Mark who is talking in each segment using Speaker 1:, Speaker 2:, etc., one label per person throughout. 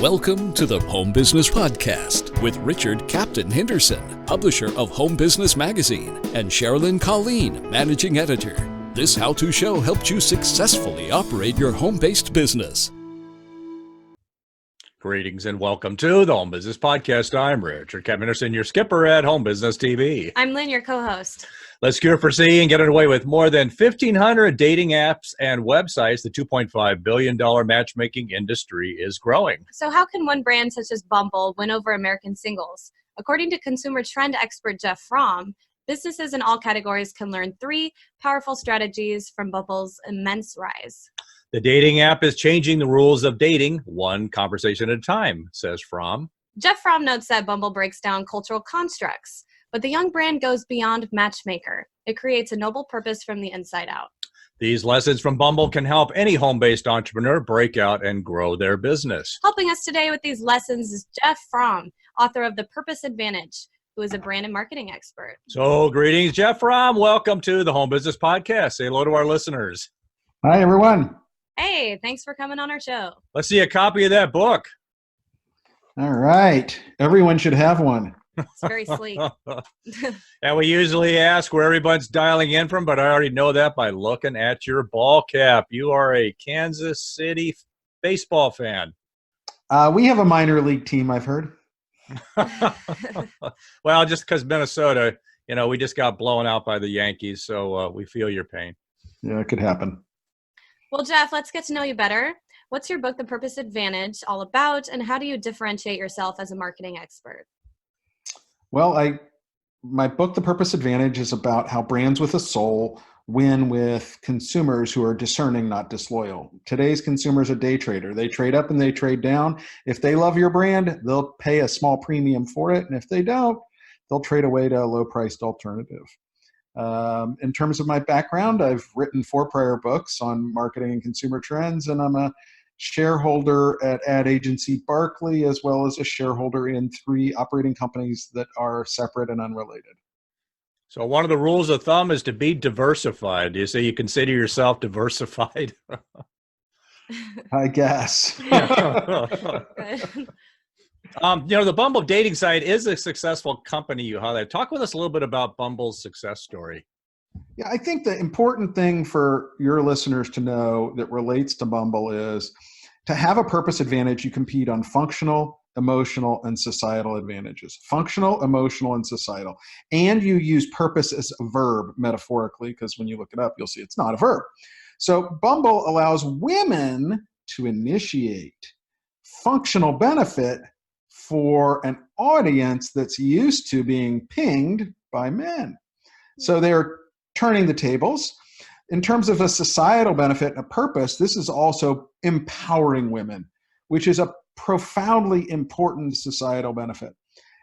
Speaker 1: Welcome to the Home Business Podcast with Richard Captain Henderson, publisher of Home Business Magazine, and Sherilyn Colleen, managing editor. This how-to show helps you successfully operate your home-based business.
Speaker 2: Greetings and welcome to the Home Business Podcast. I'm Richard Captain Henderson, your skipper at Home Business TV.
Speaker 3: I'm Lynn, your co-host.
Speaker 2: Let's gear for sea and get underway with more than 1,500 dating apps and websites. The $2.5 billion matchmaking industry is growing.
Speaker 3: So how can one brand such as Bumble win over American singles? According to consumer trend expert Jeff Fromm, businesses in all categories can learn 3 powerful strategies from Bumble's immense rise.
Speaker 2: The dating app is changing the rules of dating one conversation at a time, says Fromm.
Speaker 3: Jeff Fromm notes that Bumble breaks down cultural constructs, but the young brand goes beyond matchmaker. It creates a noble purpose from the inside out.
Speaker 2: These lessons from Bumble can help any home-based entrepreneur break out and grow their business.
Speaker 3: Helping us today with these lessons is Jeff Fromm, author of The Purpose Advantage, who is a brand and marketing expert.
Speaker 2: So greetings, Jeff Fromm. Welcome to the Home Business Podcast. Say hello to our listeners.
Speaker 4: Hi, everyone.
Speaker 3: Hey, thanks for coming on our show.
Speaker 2: Let's see a copy of that book.
Speaker 4: All right. Everyone should have one.
Speaker 3: It's very sleek.
Speaker 2: And we usually ask where everyone's dialing in from, but I already know that by looking at your ball cap. You are a Kansas City baseball fan.
Speaker 4: We have a minor league team, I've heard.
Speaker 2: Well, just because Minnesota, we just got blown out by the Yankees, so we feel your pain.
Speaker 4: Yeah, it could happen.
Speaker 3: Well, Jeff, let's get to know you better. What's your book, The Purpose Advantage, all about, and how do you differentiate yourself as a marketing expert?
Speaker 4: Well, my book, The Purpose Advantage, is about how brands with a soul win with consumers who are discerning, not disloyal. Today's consumer is a day trader. They trade up and they trade down. If they love your brand, they'll pay a small premium for it. And if they don't, they'll trade away to a low-priced alternative. In terms of my background, I've written 4 prior books on marketing and consumer trends, and I'm a shareholder at ad agency Barkley, as well as a shareholder in 3 operating companies that are separate and unrelated.
Speaker 2: So one of the rules of thumb is to be diversified. Do you say you consider yourself diversified?
Speaker 4: I guess.
Speaker 2: The Bumble dating site is a successful company you highlight. Talk with us a little bit about Bumble's success story.
Speaker 4: Yeah, I think the important thing for your listeners to know that relates to Bumble is to have a purpose advantage, you compete on functional, emotional, and societal advantages. Functional, emotional, and societal. And you use purpose as a verb metaphorically, because when you look it up, you'll see it's not a verb. So Bumble allows women to initiate functional benefit for an audience that's used to being pinged by men. So they're turning the tables. In terms of a societal benefit and a purpose, this is also empowering women, which is a profoundly important societal benefit.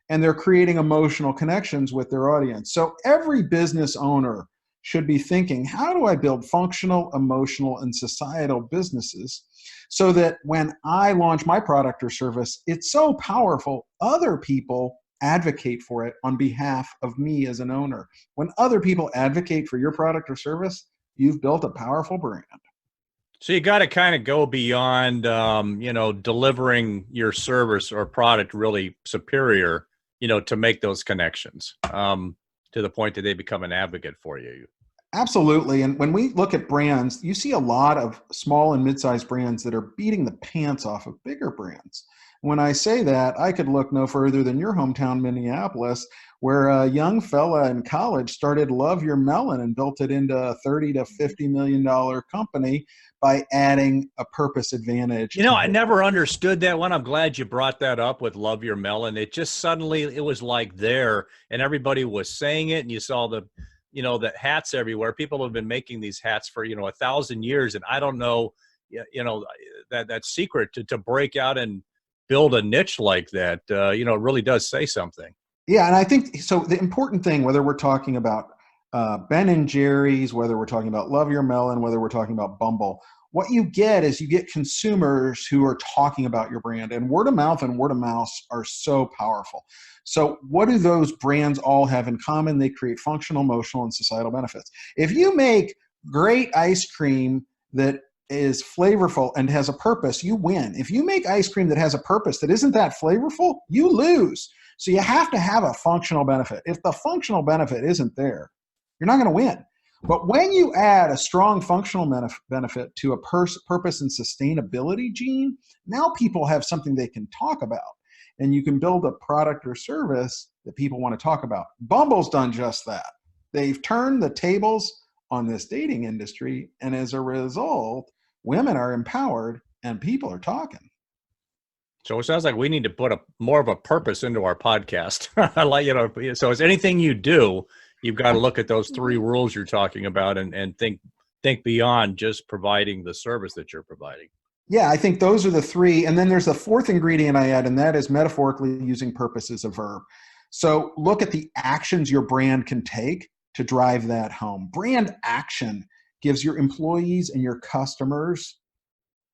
Speaker 4: And they're creating emotional connections with their audience. So every business owner should be thinking, how do I build functional, emotional, and societal businesses so that when I launch my product or service, it's so powerful, other people advocate for it on behalf of me as an owner. When other people advocate for your product or service, you've built a powerful brand.
Speaker 2: So you got to kind of go beyond, delivering your service or product really superior, to make those connections to the point that they become an advocate for you.
Speaker 4: Absolutely. And when we look at brands, you see a lot of small and mid-sized brands that are beating the pants off of bigger brands. When I say that, I could look no further than your hometown, Minneapolis, where a young fella in college started Love Your Melon and built it into a $30 to $50 million company by adding a purpose advantage.
Speaker 2: I never understood that one. I'm glad you brought that up with Love Your Melon. It just suddenly, it was like there, and everybody was saying it, and you saw the hats everywhere. People have been making these hats for, 1,000 years, and I don't know, that secret to break out and build a niche like that, it really does say something.
Speaker 4: Yeah, and I think, so the important thing, whether we're talking about Ben and Jerry's, whether we're talking about Love Your Melon, whether we're talking about Bumble, what you get is you get consumers who are talking about your brand, and word of mouth are so powerful. So what do those brands all have in common? They create functional, emotional, and societal benefits. If you make great ice cream that is flavorful and has a purpose, you win. If you make ice cream that has a purpose that isn't that flavorful, you lose. So you have to have a functional benefit. If the functional benefit isn't there, you're not going to win. But when you add a strong functional benefit to a purpose and sustainability gene, now people have something they can talk about. And you can build a product or service that people want to talk about. Bumble's done just that. They've turned the tables on this dating industry, and as a result, women are empowered and people are talking.
Speaker 2: So it sounds like we need to put more of a purpose into our podcast. I like, so it's anything you do, you've got to look at those 3 rules you're talking about and think beyond just providing the service that you're providing.
Speaker 4: Yeah, I think those are the 3. And then there's the 4th ingredient I add, and that is metaphorically using purpose as a verb. So look at the actions your brand can take to drive that home. Brand action gives your employees and your customers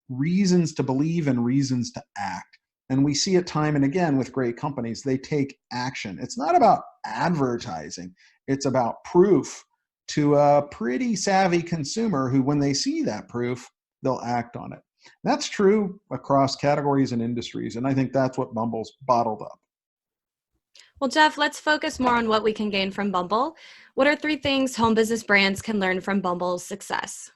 Speaker 4: reasons to believe and reasons to act. And we see it time and again with great companies. They take action. It's not about advertising. It's about proof to a pretty savvy consumer who, when they see that proof, they'll act on it. That's true across categories and industries. And I think that's what Bumble's bottled up.
Speaker 3: Well, Jeff, let's focus more on what we can gain from Bumble. What are 3 things home business brands can learn from Bumble's success?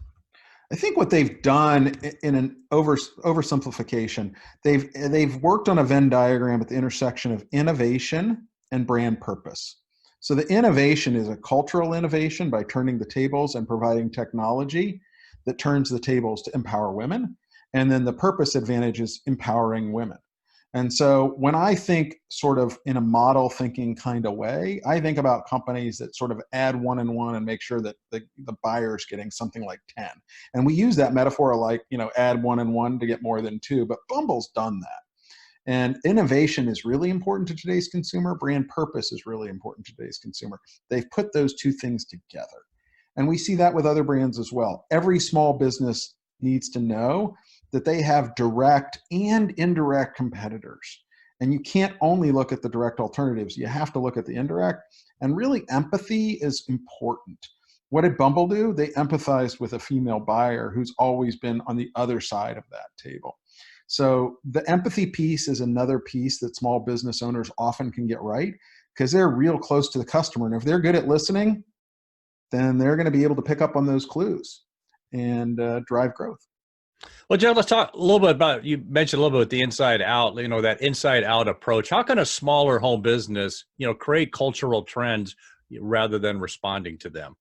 Speaker 4: I think what they've done in an oversimplification, they've worked on a Venn diagram at the intersection of innovation and brand purpose. So the innovation is a cultural innovation by turning the tables and providing technology that turns the tables to empower women. And then the purpose advantage is empowering women. And so when I think sort of in a model thinking kind of way, I think about companies that sort of add 1 and 1 and make sure that the buyer's getting something like 10. And we use that metaphor like, add 1 and 1 to get more than 2, but Bumble's done that. And innovation is really important to today's consumer. Brand purpose is really important to today's consumer. They've put those 2 things together. And we see that with other brands as well. Every small business needs to know that they have direct and indirect competitors. And you can't only look at the direct alternatives. You have to look at the indirect. And really, empathy is important. What did Bumble do? They empathized with a female buyer who's always been on the other side of that table. So the empathy piece is another piece that small business owners often can get right because they're real close to the customer. And if they're good at listening, then they're going to be able to pick up on those clues and drive growth.
Speaker 2: Well, Jeff, let's talk a little bit about, you mentioned a little bit with the inside out, that inside out approach. How can a smaller home business, create cultural trends rather than responding to them?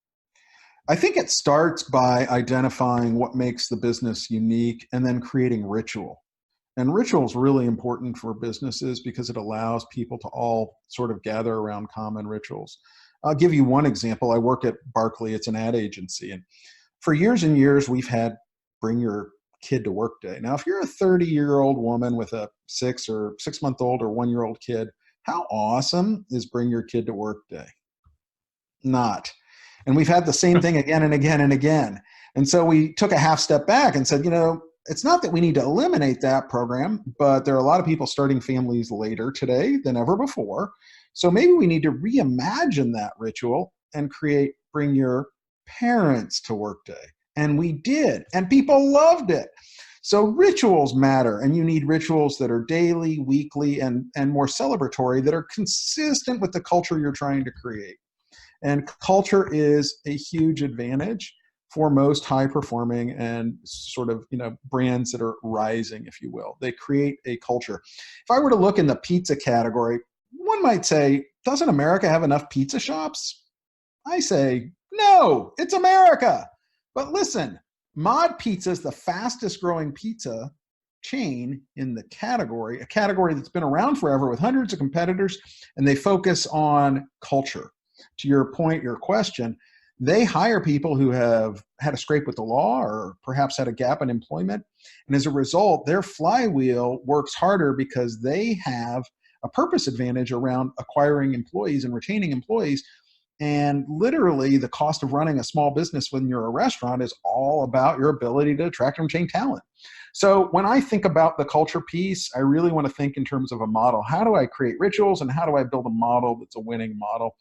Speaker 4: I think it starts by identifying what makes the business unique and then creating ritual. And ritual is really important for businesses because it allows people to all sort of gather around common rituals. I'll give you one example. I work at Barclay. It's an ad agency. And for years and years, we've had bring your kid to work day. Now, if you're a 30-year-old woman with a 6-month-old or 1-year-old kid, how awesome is bring your kid to work day? Not. And we've had the same thing again and again and again. And so we took a half step back and said, it's not that we need to eliminate that program, but there are a lot of people starting families later today than ever before. So maybe we need to reimagine that ritual and create bring your parents to work day. And we did, and people loved it. So rituals matter, and you need rituals that are daily, weekly, and more celebratory that are consistent with the culture you're trying to create. And culture is a huge advantage for most high-performing and sort of, brands that are rising, if you will. They create a culture. If I were to look in the pizza category, one might say, doesn't America have enough pizza shops? I say, no, it's America. But listen, Mod Pizza is the fastest growing pizza chain in the category, a category that's been around forever with hundreds of competitors, and they focus on culture. To your point, your question, they hire people who have had a scrape with the law or perhaps had a gap in employment. And as a result, their flywheel works harder because they have a purpose advantage around acquiring employees and retaining employees. And literally, the cost of running a small business when you're a restaurant is all about your ability to attract and retain talent. So when I think about the culture piece, I really want to think in terms of a model. How do I create rituals and how do I build a model that's a winning model?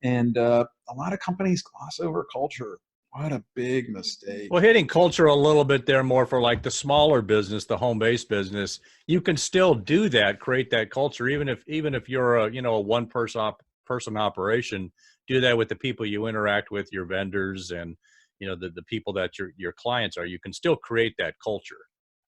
Speaker 4: And a lot of companies gloss over culture. What a big mistake.
Speaker 2: Well, hitting culture a little bit there more for like the smaller business, the home-based business, you can still do that, create that culture, even if you're a one person operation, do that with the people you interact with, your vendors and the people that your clients are. You can still create that culture.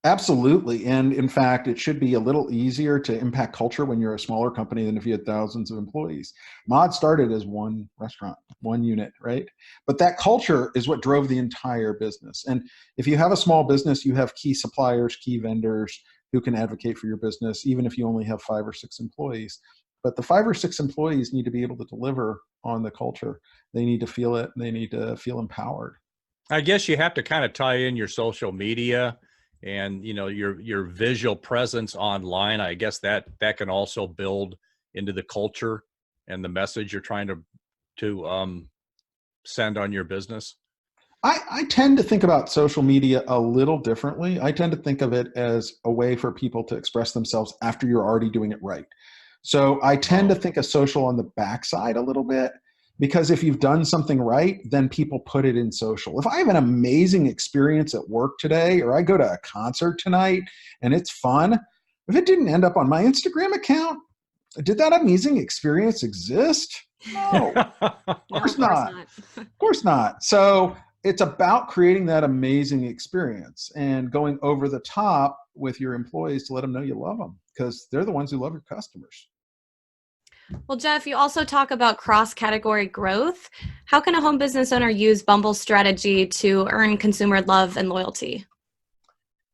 Speaker 4: Absolutely. And in fact, it should be a little easier to impact culture when you're a smaller company than if you had thousands of employees. Mod started as one restaurant, one unit, right? But that culture is what drove the entire business. And if you have a small business, you have key suppliers, key vendors who can advocate for your business, even if you only have 5 or 6 employees. But the 5 or 6 employees need to be able to deliver on the culture. They need to feel it. They need to feel empowered.
Speaker 2: I guess you have to kind of tie in your social media and your visual presence online. I guess that can also build into the culture and the message you're trying to send on your business.
Speaker 4: I tend to think about social media a little differently. I tend to think of it as a way for people to express themselves after you're already doing it right. So I tend to think of social on the backside a little bit, because if you've done something right, then people put it in social. If I have an amazing experience at work today, or I go to a concert tonight and it's fun, if it didn't end up on my Instagram account, did that amazing experience exist? No, of course not. Of course not. So it's about creating that amazing experience and going over the top with your employees to let them know you love them, because they're the ones who love your customers.
Speaker 3: Well, Jeff, you also talk about cross-category growth. How can a home business owner use Bumble's strategy to earn consumer love and loyalty?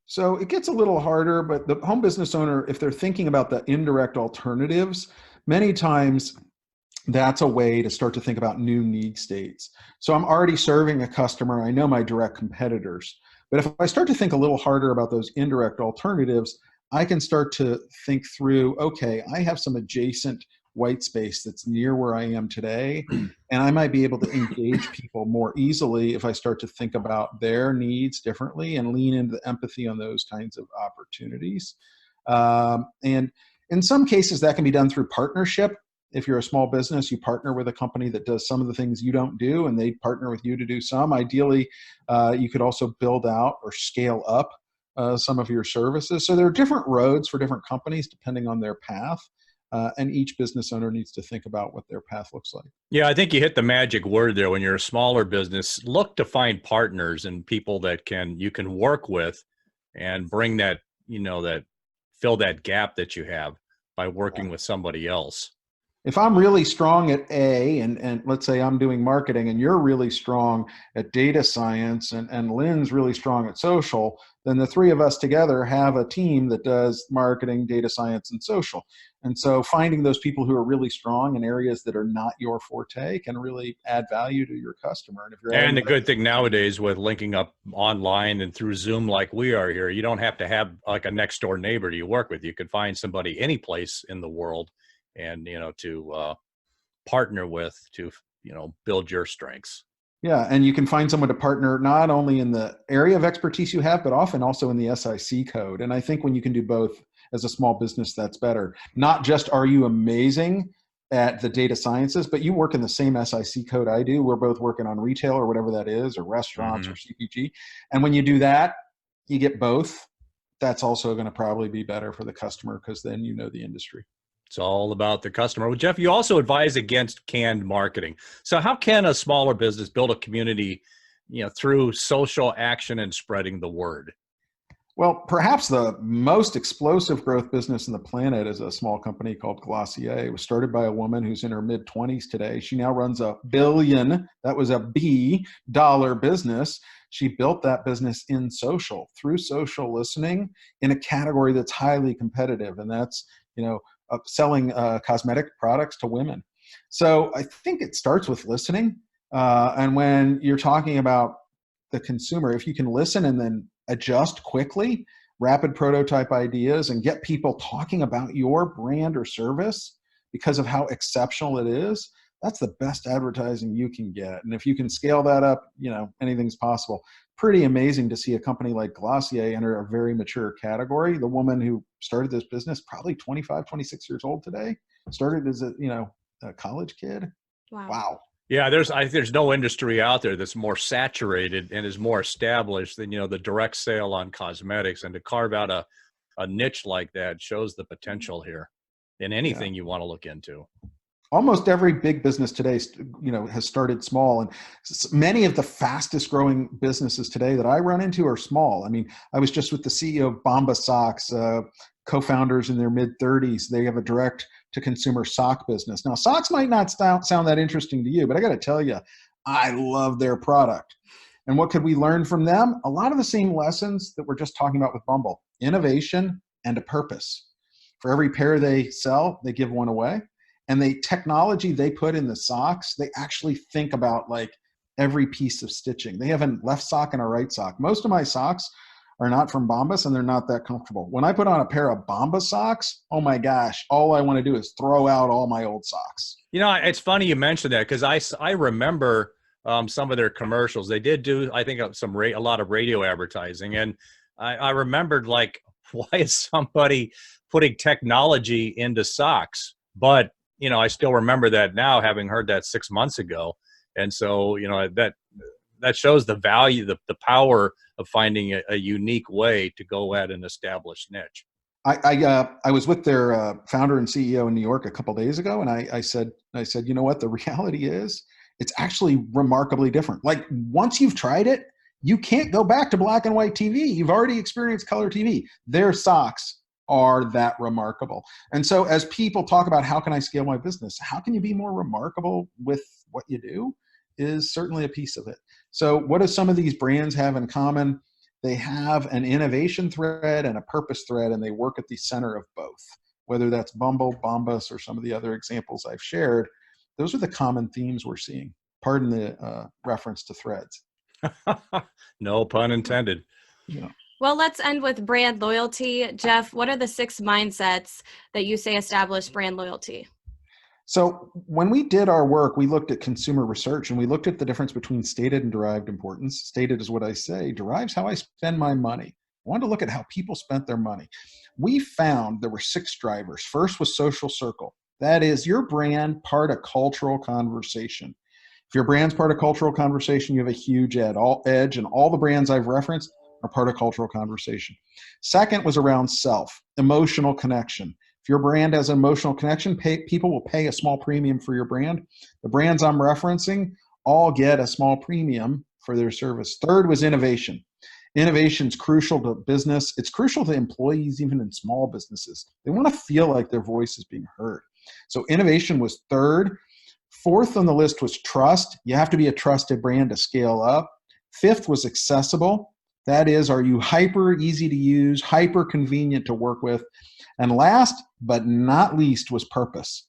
Speaker 4: So it gets a little harder, but the home business owner, if they're thinking about the indirect alternatives, many times that's a way to start to think about new need states. So I'm already serving a customer. I know my direct competitors. But if I start to think a little harder about those indirect alternatives, I can start to think through, okay, I have some adjacent white space that's near where I am today, and I might be able to engage people more easily if I start to think about their needs differently and lean into the empathy on those kinds of opportunities. And in some cases, that can be done through partnership. If you're a small business, you partner with a company that does some of the things you don't do, and they partner with you to do some. Ideally, you could also build out or scale up some of your services. So there are different roads for different companies depending on their path. And each business owner needs to think about what their path looks like.
Speaker 2: Yeah, I think you hit the magic word there. When you're a smaller business, look to find partners and people that you can work with and bring that, that fill that gap that you have by working with somebody else.
Speaker 4: If I'm really strong at A, and let's say I'm doing marketing and you're really strong at data science and Lynn's really strong at social, then the 3 of us together have a team that does marketing, data science, and social. And so finding those people who are really strong in areas that are not your forte can really add value to your customer. And if you're
Speaker 2: And the good thing nowadays with linking up online and through Zoom like we are here, you don't have to have like a next door neighbor you work with. You could find somebody any place in the world and to partner with to build your strengths.
Speaker 4: Yeah, and you can find someone to partner not only in the area of expertise you have, but often also in the SIC code. And I think when you can do both as a small business, that's better. Not just are you amazing at the data sciences, but you work in the same SIC code I do. We're both working on retail or whatever that is, or restaurants or CPG. And when you do that, you get both. That's also going to probably be better for the customer, because then you know the industry.
Speaker 2: It's all about the customer. Well, Jeff, you also advise against canned marketing. So how can a smaller business build a community, through social action and spreading the word?
Speaker 4: Well, perhaps the most explosive growth business on the planet is a small company called Glossier. It was started by a woman who's in her mid-20s today. She now runs $1 billion, that was a B, dollar business. She built that business in social, through social listening, in a category that's highly competitive, and that's, selling cosmetic products to women. So I think it starts with listening. And when you're talking about the consumer, if you can listen and then adjust quickly, rapid prototype ideas, and get people talking about your brand or service because of how exceptional it is, that's the best advertising you can get. And if you can scale that up, anything's possible. Pretty amazing to see a company like Glossier enter a very mature category. The woman who started this business, probably 25, 26 years old today, started as a college kid.
Speaker 3: Wow.
Speaker 4: Wow.
Speaker 2: Yeah, there's no industry out there that's more saturated and is more established than, the direct sale on cosmetics, and to carve out a niche like that shows the potential here in
Speaker 4: Yeah.
Speaker 2: anything you want to look into.
Speaker 4: Almost every big business today, has started small, and many of the fastest growing businesses today that I run into are small. I mean, I was just with the CEO of Bumble Socks, co-founders in their mid-30s. They have a direct-to-consumer sock business. Now, socks might not sound that interesting to you, but I got to tell you, I love their product. And what could we learn from them? A lot of the same lessons that we're just talking about with Bumble: innovation and a purpose. For every pair they sell, they give one away. And the technology they put in the socks, they actually think about like every piece of stitching. They have a left sock and a right sock. Most of my socks are not from Bombas, and they're not that comfortable. When I put on a pair of Bombas socks, oh my gosh, all I want to do is throw out all my old socks.
Speaker 2: It's funny you mentioned that, because I remember some of their commercials. They did do, I think, a lot of radio advertising, and I remembered, like, why is somebody putting technology into socks? But I still remember that now, having heard that 6 months ago. And so, that shows the value, the power of finding a unique way to go at an established niche.
Speaker 4: I was with their founder and CEO in New York a couple of days ago, and I said, you know what? The reality is, it's actually remarkably different. Like, once you've tried it, you can't go back to black and white TV. You've already experienced color TV. Their socks are that remarkable. And so as people talk about how can I scale my business, how can you be more remarkable with what you do, is certainly a piece of it. So what do some of these brands have in common? They have an innovation thread and a purpose thread, and they work at the center of both. Whether that's Bumble, Bombas, or some of the other examples I've shared, those are the common themes we're seeing. Pardon the reference to threads.
Speaker 2: No pun intended.
Speaker 4: Yeah.
Speaker 3: Well, let's end with brand loyalty. Jeff, what are the 6 mindsets that you say establish brand loyalty?
Speaker 4: So when we did our work, we looked at consumer research, and we looked at the difference between stated and derived importance. Stated is what I say, derives how I spend my money. I wanted to look at how people spent their money. We found there were 6 drivers. First was social circle. That is your brand part of cultural conversation. If your brand's part of cultural conversation, you have a huge edge, and all the brands I've referenced are part of cultural conversation. Second was around self, emotional connection. If your brand has an emotional connection, people will pay a small premium for your brand. The brands I'm referencing all get a small premium for their service. Third was innovation. Innovation is crucial to business. It's crucial to employees, even in small businesses. They want to feel like their voice is being heard. So innovation was third. Fourth on the list was trust. You have to be a trusted brand to scale up. Fifth was accessible. That is, are you hyper easy to use, hyper convenient to work with? And last but not least was purpose.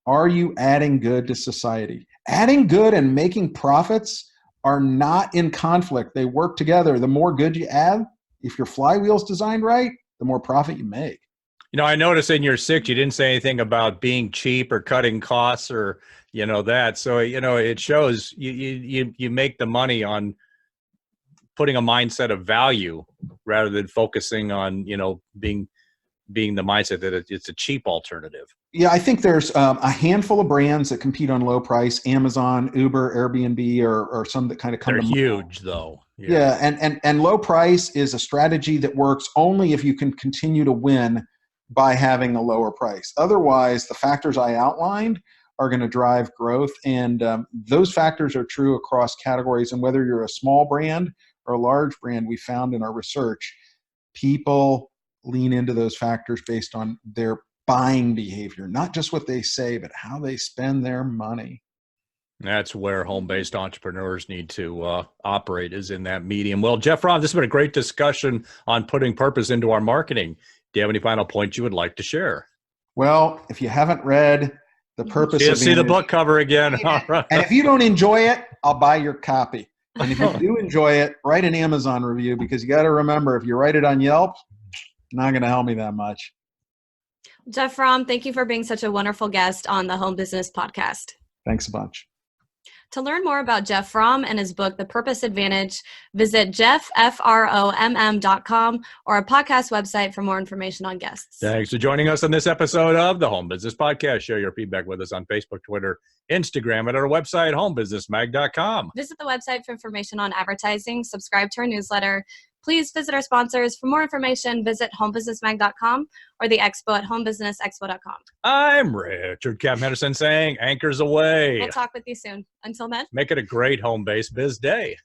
Speaker 4: Are you adding good to society? Adding good and making profits are not in conflict. They work together. The more good you add, if your flywheel's designed right, the more profit you make.
Speaker 2: I noticed in your 6, you didn't say anything about being cheap or cutting costs or, that. So, it shows you make the money on putting a mindset of value rather than focusing on, being the mindset that it's a cheap alternative.
Speaker 4: Yeah, I think there's a handful of brands that compete on low price: Amazon, Uber, Airbnb, or some that kind of come.
Speaker 2: They're huge, though.
Speaker 4: Yeah, and low price is a strategy that works only if you can continue to win by having a lower price. Otherwise, the factors I outlined are going to drive growth, and those factors are true across categories. And whether you're a small brand or a large brand, we found in our research, people lean into those factors based on their buying behavior, not just what they say, but how they spend their money.
Speaker 2: That's where home-based entrepreneurs need to operate, is in that medium. Well, Jeff Fromm, this has been a great discussion on putting purpose into our marketing. Do you have any final points you would like to share?
Speaker 4: Well, if you haven't read The Purpose
Speaker 2: Advantage, see the book cover again. All right.
Speaker 4: And if you don't enjoy it, I'll buy your copy. And if you do enjoy it, write an Amazon review, because you got to remember, if you write it on Yelp, not going to help me that much.
Speaker 3: Jeff Fromm, thank you for being such a wonderful guest on the Home Business Podcast.
Speaker 4: Thanks a bunch.
Speaker 3: To learn more about Jeff Fromm and his book, The Purpose Advantage, visit jeffromm.com or our podcast website for more information on guests.
Speaker 2: Thanks for joining us on this episode of the Home Business Podcast. Share your feedback with us on Facebook, Twitter, Instagram, and our website, homebusinessmag.com.
Speaker 3: Visit the website for information on advertising, subscribe to our newsletter. Please visit our sponsors. For more information, visit homebusinessmag.com or the expo at homebusinessexpo.com.
Speaker 2: I'm Richard Captain Henderson saying anchors away.
Speaker 3: We'll talk with you soon. Until then,
Speaker 2: make it a great home-based biz day.